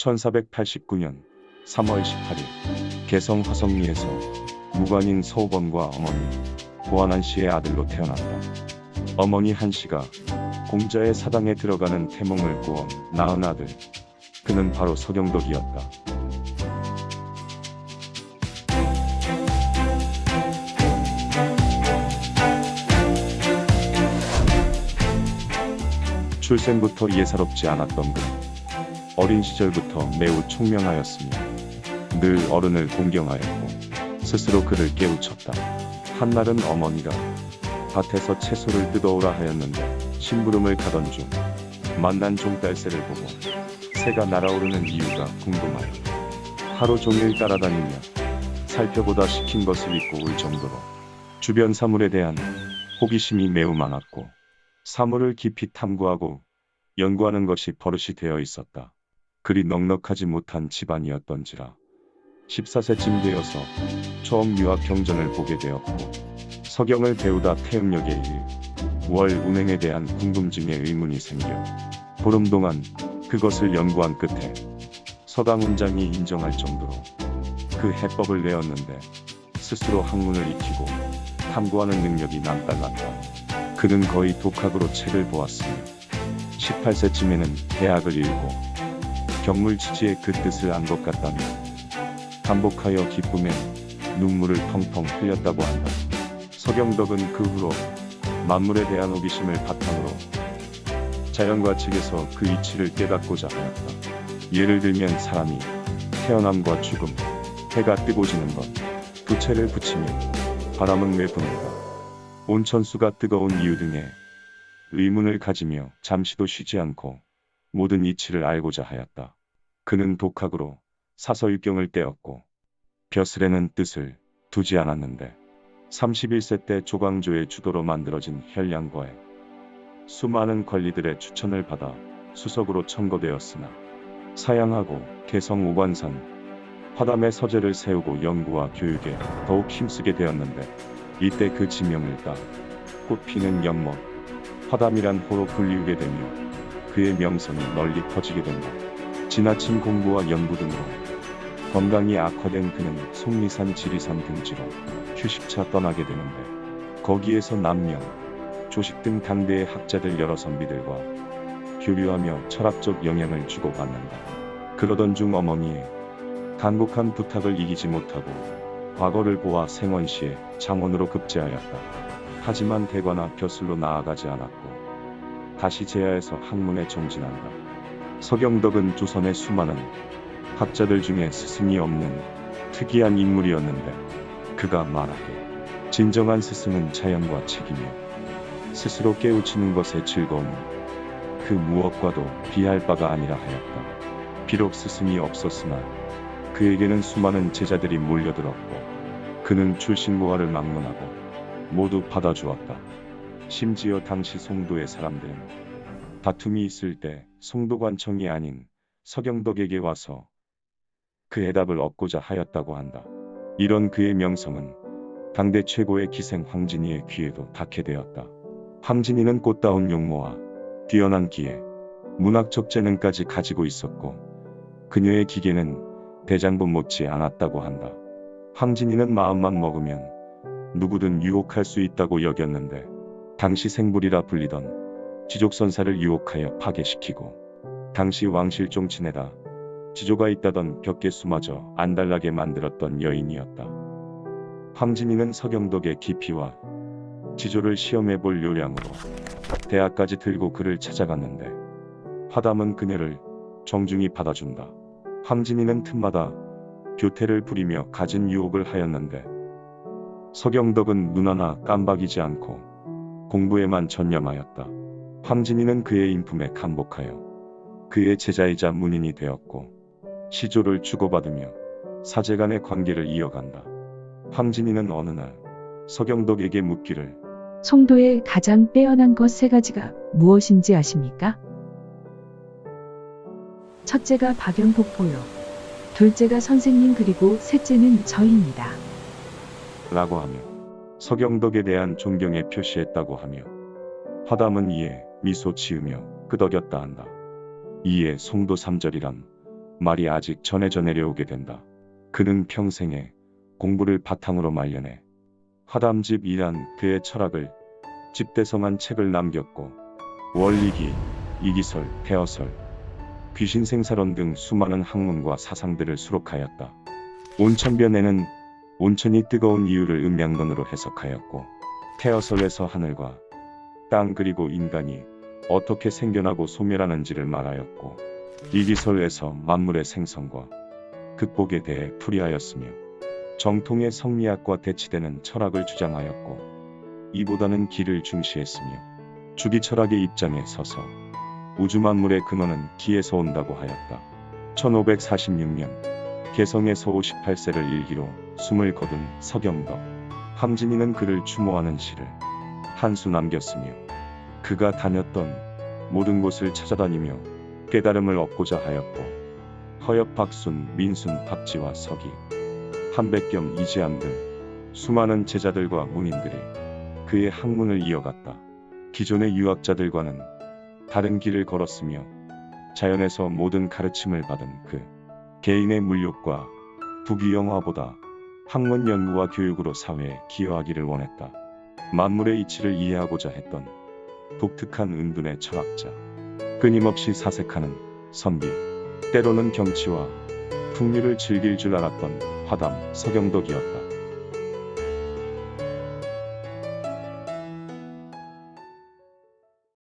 1489년 3월 18일 개성 화성리에서 무관인 서우범과 어머니 고한한 씨의 아들로 태어났다. 어머니 한 씨가 공자의 사당에 들어가는 태몽을 꾸어 낳은 아들, 그는 바로 서경덕이었다. 출생부터 예사롭지 않았던 그는 어린 시절부터 매우 총명하였으며 늘 어른을 공경하였고 스스로 그를 깨우쳤다. 한날은 어머니가 밭에서 채소를 뜯어오라 하였는데 심부름을 가던 중 만난 종달새를 보고 새가 날아오르는 이유가 궁금하여 하루 종일 따라다니며 살펴보다 시킨 것을 잊고 울 정도로 주변 사물에 대한 호기심이 매우 많았고 사물을 깊이 탐구하고 연구하는 것이 버릇이 되어 있었다. 그리 넉넉하지 못한 집안이었던지라 14세쯤 되어서 처음 유학 경전을 보게 되었고 서경을 배우다 태음역의 일, 월 운행에 대한 궁금증에 의문이 생겨 보름 동안 그것을 연구한 끝에 서당 원장이 인정할 정도로 그 해법을 내었는데 스스로 학문을 익히고 탐구하는 능력이 남달랐다. 그는 거의 독학으로 책을 보았으며 18세쯤에는 대학을 읽고 경물치지의 그 뜻을 안 것 같다며 반복하여 기쁨에 눈물을 펑펑 흘렸다고 한다. 서경덕은 그 후로 만물에 대한 호기심을 바탕으로 자연과 책에서 그 이치를 깨닫고자 하였다. 예를 들면 사람이 태어남과 죽음, 해가 뜨고 지는 것, 부채를 붙이며 바람은 왜 부는가, 온천수가 뜨거운 이유 등의 의문을 가지며 잠시도 쉬지 않고 모든 이치를 알고자 하였다. 그는 독학으로 사서일경을 떼었고 벼슬에는 뜻을 두지 않았는데 31세 때 조광조의 주도로 만들어진 현량과에 수많은 관리들의 추천을 받아 수석으로 청거되었으나 사양하고 개성 오관산 화담의 서재를 세우고 연구와 교육에 더욱 힘쓰게 되었는데 이때 그 지명을 따 꽃피는 연못 화담이란 호로 불리우게 되며 그의 명성이 널리 퍼지게 된다. 지나친 공부와 연구 등으로 건강이 악화된 그는 속리산 지리산 등지로 휴식차 떠나게 되는데 거기에서 남명, 조식 등 당대의 학자들 여러 선비들과 교류하며 철학적 영향을 주고받는다. 그러던 중 어머니의 간곡한 부탁을 이기지 못하고 과거를 보아 생원시에 장원으로 급제하였다. 하지만 대과나 벼슬로 나아가지 않았고 다시 제야에서 학문에 정진한다. 서경덕은 조선의 수많은 학자들 중에 스승이 없는 특이한 인물이었는데 그가 말하길 진정한 스승은 자연과 책이며 스스로 깨우치는 것의 즐거움은 그 무엇과도 비할 바가 아니라 하였다. 비록 스승이 없었으나 그에게는 수많은 제자들이 몰려들었고 그는 출신고하를 막론하고 모두 받아주었다. 심지어 당시 송도의 사람들은 다툼이 있을 때 송도관청이 아닌 서경덕에게 와서 그 해답을 얻고자 하였다고 한다. 이런 그의 명성은 당대 최고의 기생 황진이의 귀에도 닿게 되었다. 황진이는 꽃다운 용모와 뛰어난 기에 문학적 재능까지 가지고 있었고 그녀의 기계는 대장부 못지 않았다고 한다. 황진이는 마음만 먹으면 누구든 유혹할 수 있다고 여겼는데 당시 생불이라 불리던 지족선사를 유혹하여 파괴시키고 당시 왕실종 친에다 지조가 있다던 벽계수마저 안달나게 만들었던 여인이었다. 황진이는 서경덕의 깊이와 지조를 시험해볼 요량으로 대학까지 들고 그를 찾아갔는데 화담은 그녀를 정중히 받아준다. 황진이는 틈마다 교태를 부리며 갖은 유혹을 하였는데 서경덕은 눈 하나 깜박이지 않고 공부에만 전념하였다. 황진이는 그의 인품에 감복하여 그의 제자이자 문인이 되었고 시조를 주고받으며 사제간의 관계를 이어간다. 황진이는 어느 날 서경덕에게 묻기를 송도의 가장 빼어난 것 세 가지가 무엇인지 아십니까? 첫째가 박연폭포요. 둘째가 선생님 그리고 셋째는 저입니다. 라고 하며 서경덕에 대한 존경에 표시했다고 하며 화담은 이에 미소 지으며 끄덕였다 한다. 이에 송도 삼절이란 말이 아직 전해져 내려오게 된다. 그는 평생에 공부를 바탕으로 말려내 화담집이란 그의 철학을 집대성한 책을 남겼고 원리기, 이기설, 폐어설, 귀신생사론 등 수많은 학문과 사상들을 수록하였다. 온천변에는 온천이 뜨거운 이유를 음양론으로 해석하였고 폐어설에서 하늘과 땅 그리고 인간이 어떻게 생겨나고 소멸하는지를 말하였고 이기설에서 만물의 생성과 극복에 대해 풀이하였으며 정통의 성리학과 대치되는 철학을 주장하였고 이보다는 기를 중시했으며 주기 철학의 입장에 서서 우주 만물의 근원은 기에서 온다고 하였다. 1546년 개성에서 58세를 일기로 숨을 거둔 서경덕 함진이는 그를 추모하는 시를 한 수 남겼으며 그가 다녔던 모든 곳을 찾아다니며 깨달음을 얻고자 하였고 허엽, 박순, 민순, 박지와 서기, 한백겸, 이지암 등 수많은 제자들과 문인들이 그의 학문을 이어갔다. 기존의 유학자들과는 다른 길을 걸었으며 자연에서 모든 가르침을 받은 그 개인의 물욕과 부귀영화보다 학문 연구와 교육으로 사회에 기여하기를 원했다. 만물의 이치를 이해하고자 했던 독특한 은둔의 철학자, 끊임없이 사색하는 선비, 때로는 경치와 풍류를 즐길 줄 알았던 화담 서경덕이었다.